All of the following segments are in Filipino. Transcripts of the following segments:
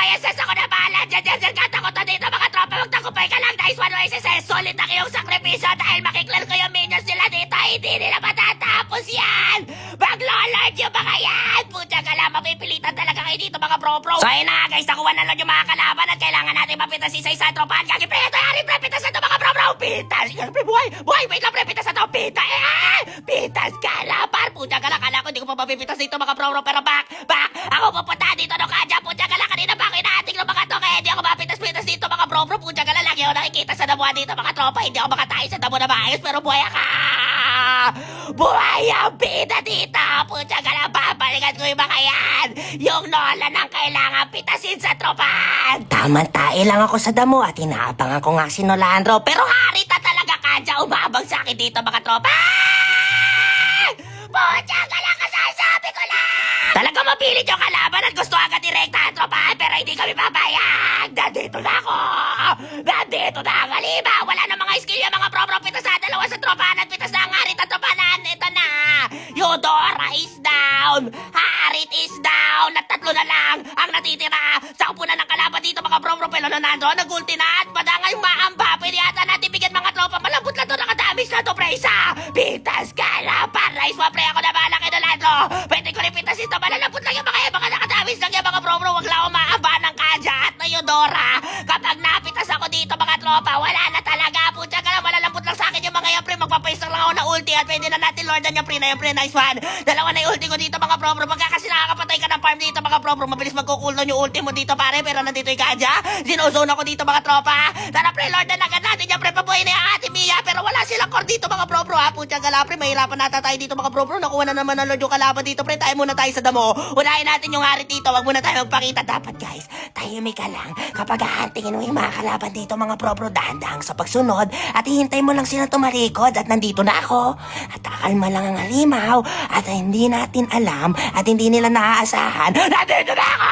YSS ako na bahala dyan katakotan dito mga tropa. Magtagumpay ka lang. Nice one YSS. Solid na kayong sakripisyo dahil makiklal ko yung minions nila dito. Hindi nila matatapos yan. Mag-lolord yung mga yan. Pucha ka lang, mapipilitan talaga kayo dito mga bro. So ayun na nga guys, nakuha na lang yung mga kalaban at kailangan natin mapitas isa-isa tropahan. Gagi pre, ito yari pre, pitas na ito mga bro. Pitas. Pre, buhay, wait lang pre, pitas na ito. Pitas ka lang par. Pucha ka lang, kala ko hindi ko pa mapipitas dito mga bro. Pero back. Ako pupunta dito no kadya. Pucha ka lang, kanina pa kinahating ng mga to. Kaya hindi ako mapitas-pitas dito mga bro. Pucha ka lang, lagi ako nakikita sa damuhan dito mga tropa. Hindi ako makatayo sa damo na maayos pero buhay ka. Buhay ang bida dito! Pucha ka lang, babalikan ko yung mga yan! Yung Nolan ang kailangan pitasin sa tropahan! Tamang-tae lang ako sa damo at inaabangan ko nga si Nolandro. Pero harita talaga kadya, umabang sa akin dito mga tropa! Pucha ka lang, kasasabi ko lang! Talaga mapilit yung kalaban at gusto agad direktahan tropahan pero hindi kami papayag! Nandito na ako! Nandito na ang halimaw! Wala na mga skill yung mga pro pitas sa dalawa sa tropahan at pitas na ang harit at tropahan. Ito na! Eudora is down! Harit is down! At tatlo na lang ang natitira sa upunan ng kalaban dito mga bro pero nandro nag-ulti na at madangay maamba. Pwede yata natin bigyan mga tropa. Malambot lang to, nakadamis na to pre isa! Pitas ka lang! Parais mo pre, ako na bahala kay Nandro! Pwede ko rin pitas ito, malalambot lang yung mga nakadamis lang yung mga bro. Wag lang umaamba ng kadya at na Eudora. Kapag napitas ako dito mga tropa, wala na talaga. Pucha ka lang, malalambot lang sa akin yung mga yan pre. Magpapace lang ako na ulti at pwede na natin lordan yung pre na yung pre. Nice one. Dalawa na yung ulti ko dito mga bro. Pagka kasi nakakapatay ka ng farm dito mga bro, mabilis magkukulon yung ulti mo dito pare. Pero nandito yung kadya. Zinozone ako dito mga tropa. Tara pre, lordan agad natin yung pre. Pabuhay na yung ate Mia. Pero wala silang core dito mga bro ha. Pucha ka lang pre, mahirapan nata tayo dito mga bro. Nakuha na naman ang lord yung kalaban dito pre. Tayo muna tayo sa damo. Unahin natin yung harit dito. Wag muna tayo magpakita. Dapat guys, tahimik ka lang. Kapag hahantingin mo yung mga kalaban dito mga bro, dahan-dahang sa pagsunod at hihintay mo lang sila tumarikod at nandito na ako. At kakalma lang ang halimaw at hindi natin alam at hindi nila naaasahan. Nandito na ako!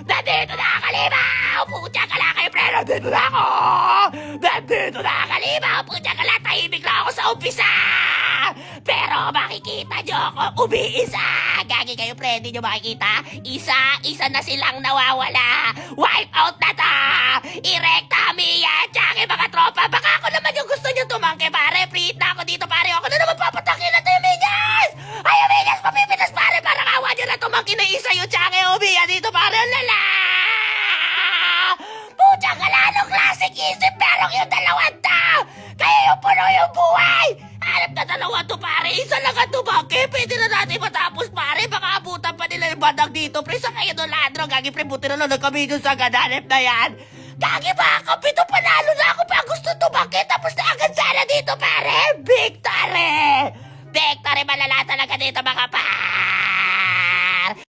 Nandito na ang halimaw! Pucha ka lang kayo pre! Nandito na ako! Nandito na ang halimaw! Pucha ka lang, tahimik lang ako sa umpisa! Pero makikita nyo ako umiisa! Gagi kayo pre, hindi nyo makikita? Isa na silang nawawala! Wipe out na ta! Irekta Mia! Tsaka mga tropa! Baka ako naman yung gusto nyo tumangke pare! Free hit na ako dito pare! Ako na naman papatakin na tayo Minyas! Ay Minyas! Papipitas pare! Parang awa nyo na tumangke na isa yung tsaka Mia dito pare! Ang lala! Pucha ka lalong classic isip! Pero yung dalawang ta! Kaya yung puno yung buhay! Hanap na dalawa to pare! Isa lang ang tumangke! Pwede na natin matapos pare! Baka abutan pa nila yung bandang dito pre! Sa kayo doon ladro! Gagi pre! Buti na lang nagkami doon sa gananip na yan! Gagi ba? Kapito panalo na ako pa gusto tumangke! Tapos na agad sana dito pare! Victory! Victory! Malala talaga dito mga pa!